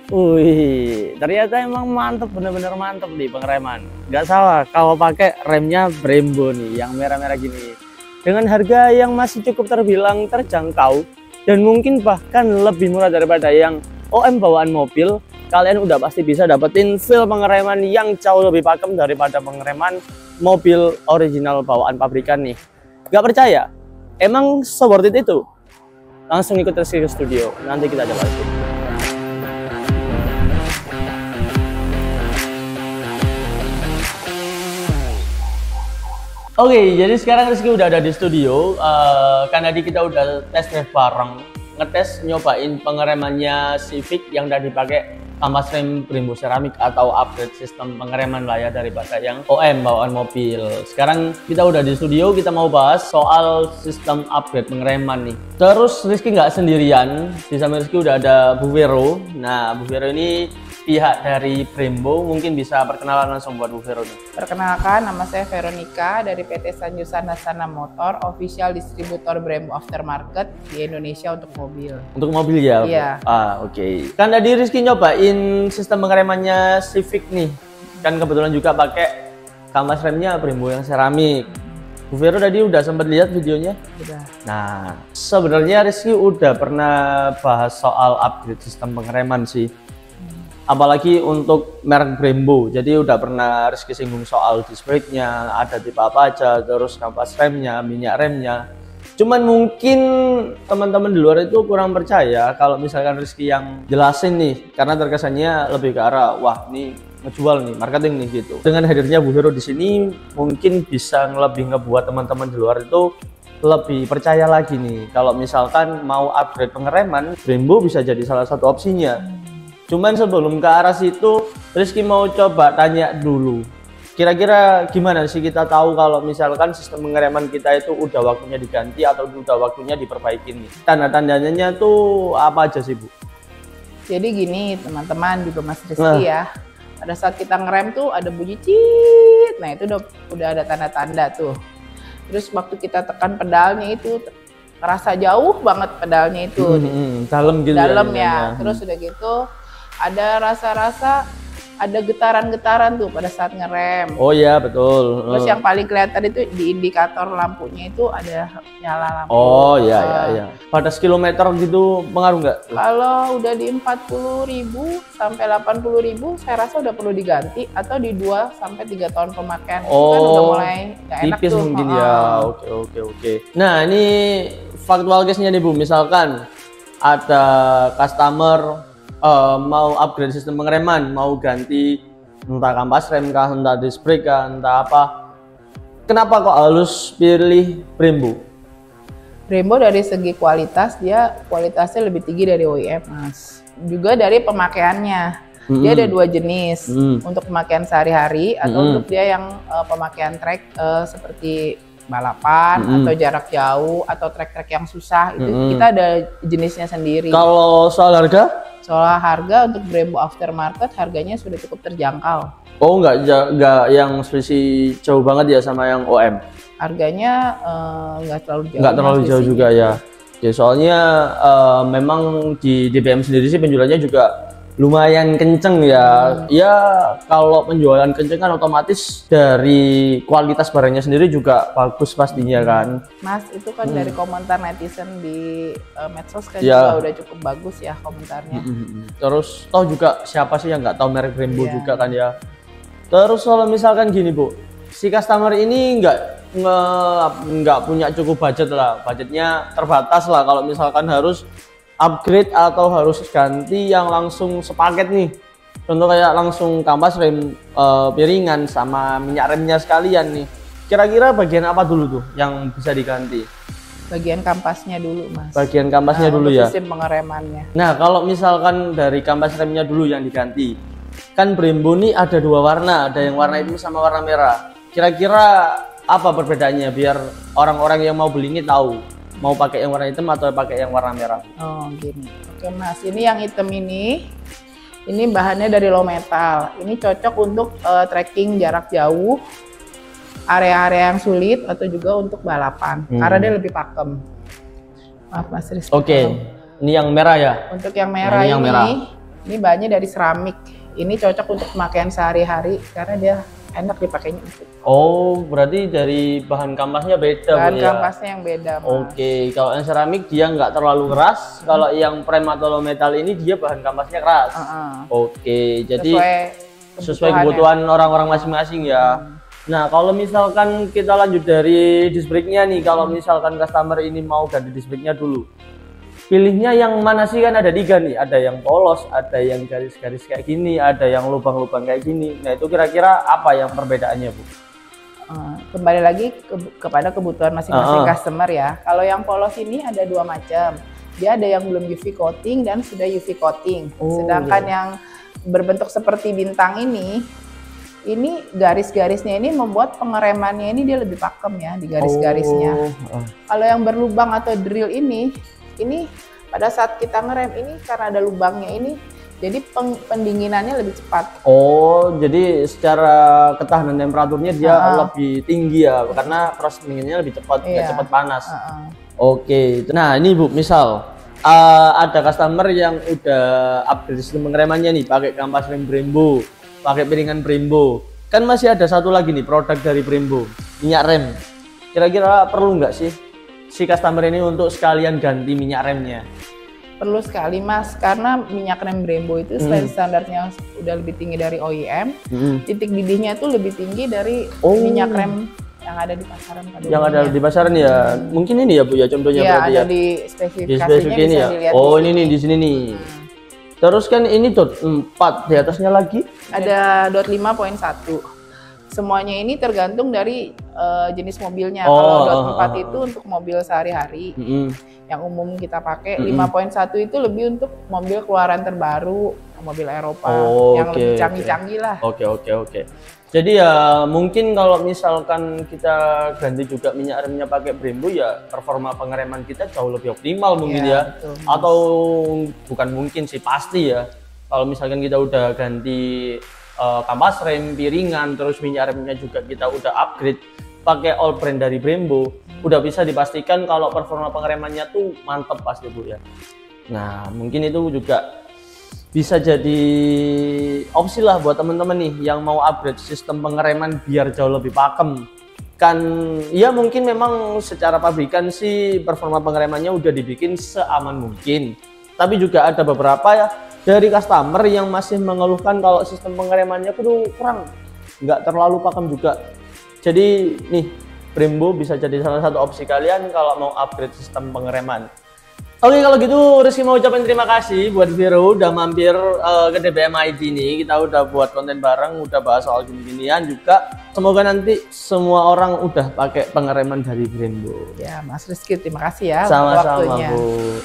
Wih, ternyata emang mantep, bener-bener mantep nih pengereman. Nggak salah kalau pakai remnya Brembo nih, yang merah-merah gini. Dengan harga yang masih cukup terbilang terjangkau dan mungkin bahkan lebih murah daripada yang OM bawaan mobil, kalian udah pasti bisa dapetin feel pengereman yang jauh lebih pakem daripada pengereman mobil original bawaan pabrikan nih. Nggak percaya? Emang worth it itu? Langsung ikut Rizky ke studio, nanti kita coba lihat. Oke, jadi sekarang Rizky udah ada di studio. Kan tadi kita udah tes drive bareng, ngetes nyobain pengeremannya Civic yang udah dipakai kampas rem Brembo Ceramic atau upgrade sistem pengereman lah ya daripada yang OM bawaan mobil. Sekarang kita udah di studio, kita mau bahas soal sistem upgrade pengereman nih. Terus Rizky nggak sendirian, di samping Rizky udah ada Bu Vero. Nah, Bu Vero ini pihak dari Brembo, mungkin bisa perkenalan langsung buat Bu Vero nih. Perkenalkan, nama saya Veronica dari PT Sanjursan Hasana Motor, official distributor Brembo aftermarket di Indonesia untuk mobil. Untuk mobil ya? Iya. Oke. Kan tadi Rizky nyobain sistem pengeremannya Civic nih. Kan kebetulan juga pakai kampas remnya Brembo yang seramik. Bu Vero tadi udah sempat lihat videonya? Udah. Nah, sebenarnya Rizky udah pernah bahas soal upgrade sistem pengereman sih. Apalagi untuk merek Brembo, jadi udah pernah Rizky singgung soal disc brake-nya, ada tipe apa aja, terus kampas remnya, minyak remnya. Cuman mungkin teman-teman di luar itu kurang percaya kalau misalkan Rizky yang jelasin nih, karena terkesannya lebih ke arah, wah ini ngejual nih, marketing nih gitu. Dengan hadirnya Bu Vero di sini, mungkin bisa lebih ngebuat teman-teman di luar itu lebih percaya lagi nih, kalau misalkan mau upgrade pengereman, Brembo bisa jadi salah satu opsinya. Cuman sebelum ke arah situ, Rizky mau coba tanya dulu. Kira-kira gimana sih kita tahu kalau misalkan sistem pengereman kita itu udah waktunya diganti atau udah waktunya diperbaiki nih? Tanda-tandanya tuh apa aja sih, Bu? Jadi gini teman-teman, juga Mas Rizky ya. Pada saat kita ngerem tuh ada bunyi cit. Nah itu udah ada tanda-tanda tuh. Terus waktu kita tekan pedalnya itu terasa jauh banget pedalnya itu. Dalam gitu dalam ya. Terus udah gitu ada rasa-rasa, ada getaran-getaran tuh pada saat ngerem. Oh iya betul. Terus yang paling kelihatan itu di indikator lampunya itu ada nyala lampu. Oh iya. Pada kilometer gitu pengaruh nggak? Kalau udah di 40.000 sampai 80.000 saya rasa udah perlu diganti, atau di 2 sampai 3 tahun pemakaian. Itu kan udah mulai nggak enak tipis tuh. Mungkin ya. Oke. Nah ini faktual case-nya nih Bu, misalkan ada customer mau upgrade sistem pengereman, mau ganti entah kampas rem kah, entah disc brake kah, entah apa. Kenapa kok harus pilih Brembo? Brembo dari segi kualitas, dia kualitasnya lebih tinggi dari OEM, Mas. Juga dari pemakaiannya. Dia ada 2 jenis, untuk pemakaian sehari-hari atau untuk dia yang pemakaian track seperti balapan atau jarak jauh atau trek-trek yang susah, itu kita ada jenisnya sendiri. Kalau soal harga? Soal harga untuk Brembo aftermarket harganya sudah cukup terjangkau. Oh nggak yang spesies jauh banget ya sama yang OM? Harganya nggak terlalu jauh. Nggak terlalu jauh juga ya. Ya soalnya memang di DBM sendiri sih penjualannya juga lumayan kenceng ya. Ya kalau penjualan kenceng kan otomatis dari kualitas barangnya sendiri juga bagus pastinya kan. Mas, itu kan dari komentar netizen di medsos kan juga udah cukup bagus ya komentarnya. Terus toh juga siapa sih yang nggak tahu merek Brembo juga kan ya. Terus kalau misalkan gini Bu, si customer ini nggak punya cukup budget lah, budgetnya terbatas lah kalau misalkan harus upgrade atau harus ganti yang langsung sepaket nih. Contoh kayak langsung kampas rem piringan sama minyak remnya sekalian nih. Kira-kira bagian apa dulu tuh yang bisa diganti? Bagian kampasnya dulu, Mas. Bagian kampasnya dulu ya. Sistem pengeremannya. Nah, kalau misalkan dari kampas remnya dulu yang diganti. Kan Brembo nih ada 2 warna, ada yang warna hitam sama warna merah. Kira-kira apa perbedaannya biar orang-orang yang mau beli ini tahu? Mau pakai yang warna hitam atau pakai yang warna merah? Oh gini, oke Mas, ini yang hitam ini bahannya dari low metal. Ini cocok untuk trekking jarak jauh, area-area yang sulit, atau juga untuk balapan, karena dia lebih pakem. Maaf Mas Rizky. Oke, ini yang merah ya? Untuk yang merah ini, Ini bahannya dari seramik. Ini cocok untuk pemakaian sehari-hari karena dia enak dipakainya. Oh, berarti dari bahan kampasnya beda, Bahan Bu, ya? kampasnya yang beda, Mas. Oke, kalau yang seramik dia nggak terlalu keras. Kalau yang Prematolo metal ini dia bahan kampasnya keras. Oke, jadi sesuai kebutuhan orang-orang masing-masing ya. Nah, kalau misalkan kita lanjut dari disc brake-nya nih, kalau misalkan customer ini mau ganti disc brake-nya dulu, pilihnya yang mana sih? Kan ada 3 nih, ada yang polos, ada yang garis-garis kayak gini, ada yang lubang-lubang kayak gini. Nah, itu kira-kira apa yang perbedaannya, Bu? Kembali lagi kepada kebutuhan masing-masing customer ya. Kalau yang polos ini ada 2 macam. Dia ada yang belum UV coating dan sudah UV coating. Sedangkan yang berbentuk seperti bintang ini garis-garisnya ini membuat pengeremannya ini dia lebih pakem ya di garis-garisnya. Kalau yang berlubang atau drill ini pada saat kita ngerem ini karena ada lubangnya ini, jadi pendinginannya lebih cepat. Oh, jadi secara ketahanan temperaturnya dia lebih tinggi ya, karena proses pendinginannya lebih cepat, nggak cepat panas. Oke, nah ini Bu, misal ada customer yang udah upgrade sistem pengeremannya nih, pakai kampas rem Brembo, pakai piringan Brembo. Kan masih ada satu lagi nih produk dari Brembo, minyak rem. Kira-kira perlu nggak sih si customer ini untuk sekalian ganti minyak remnya? Perlu sekali, Mas, karena minyak rem Brembo itu selain standarnya udah lebih tinggi dari OEM, titik didihnya itu lebih tinggi dari minyak rem yang ada di pasaran. Yang ada di pasaran ya, mungkin ini ya Bu ya contohnya berarti ya. Ada di spesifikasinya ini bisa ya. dilihat. Ini nih di sini nih. Terus kan ini dot 4 di atasnya lagi. Ada dot 5.1. Semuanya ini tergantung dari jenis mobilnya. Kalau dot 4 itu untuk mobil sehari-hari. Yang umum kita pakai 5.1 itu lebih untuk mobil keluaran terbaru, mobil Eropa yang lebih canggih-canggih lah. Oke. Jadi ya mungkin kalau misalkan kita ganti juga minyak remnya pakai Brembo ya performa pengereman kita jauh lebih optimal mungkin ya. Betul, atau bukan mungkin sih, pasti ya. Kalau misalkan kita udah ganti kampas rem, piringan, terus minyak remnya juga kita udah upgrade pakai all brand dari Brembo, udah bisa dipastikan kalau performa pengeremannya tuh mantep pasti Bu ya. Nah, mungkin itu juga bisa jadi opsi lah buat teman-teman nih yang mau upgrade sistem pengereman biar jauh lebih pakem. Kan ya mungkin memang secara pabrikan sih performa pengeremannya udah dibikin seaman mungkin. Tapi juga ada beberapa ya dari customer yang masih mengeluhkan kalau sistem pengeremannya tuh kurang, nggak terlalu pakem juga. Jadi nih Brembo bisa jadi salah satu opsi kalian kalau mau upgrade sistem pengereman. Oke, kalau gitu Rizky mau ucapin terima kasih buat Vero udah mampir ke DBM ID ini. Kita udah buat konten bareng, udah bahas soal gini-ginian juga. Semoga nanti semua orang udah pakai pengereman dari Brembo. Ya, Mas Rizky, terima kasih ya sama-sama Bu.